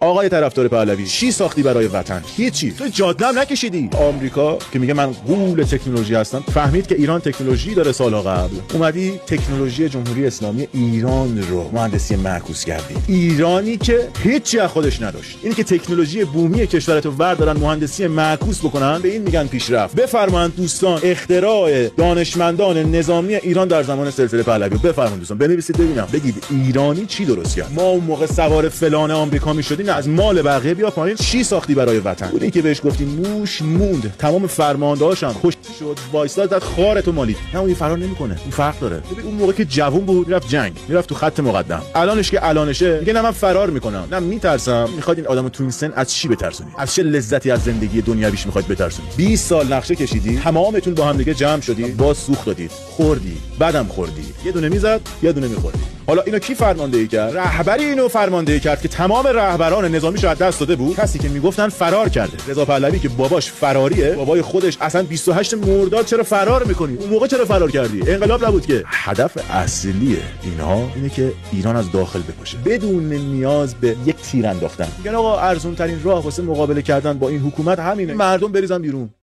آقای طرفدار پهلوی، چی ساختی برای وطن؟ هیچی. تو جاده هم نکشیدی. آمریکا که میگه من غول تکنولوژی هستم، فهمید که ایران تکنولوژی داره سالها قبل. اومدی تکنولوژی جمهوری اسلامی ایران رو مهندسی معکوس کردی. ایرانی که هیچی از خودش نداشت. اینی که تکنولوژی بومی کشورتو بردارن مهندسی معکوس بکنن، به این میگن پیشرفت. بفرمایید دوستان اختراع دانشمندان نظامی ایران در زمان سلسله پهلوی. بفرمایید دوستان بنویسید ببینم، بگید ایرانی چی درست کرد. ما اون موقع سوار فلان آمریکا میشدی، نه از مال بقیه بیا پایین. چی ساختی برای وطن؟ اونی که بهش گفتی موش موند، تمام فرماندهاشم کشته شد، وایساد در خارتو مالید. نه اون فرار نمیکنه، اون فرق داره. ببین اون موقع که جوون بود میرفت جنگ، میرفت تو خط مقدم. الانش که الانشه میگه نه من فرار میکنم، نه میترسم. میخواد این آدمو تو این سن از چی بترسونی؟ از چه لذتی از زندگی دنیویش میخواد بترسونی؟ 20 سال نقشه کشیدی، تمامتون با هم دیگه جمع شدید، باز سوخت دادید، خوردی، بعدم خوردی، یه دونه میزد یه دونه میخوردی. حالا اینو کی فرماندهی کرد؟ رهبری اینو فرماندهی کرد که تمام رهبران نظامیش از دست داده بود. کسی که میگفتن فرار کرده. رضا پهلوی که باباش فراریه، بابای خودش اصلا 28 مرداد چرا فرار میکنی؟ اون موقع چرا فرار کردی؟ انقلاب نبود که. هدف اصلی اینها اینه که ایران از داخل بکشه بدون نیاز به یک تیر انداختن. میگن آقا ارزون ترین راه واسه مقابله کردن با این حکومت همینه، مردم بریزن بیرون.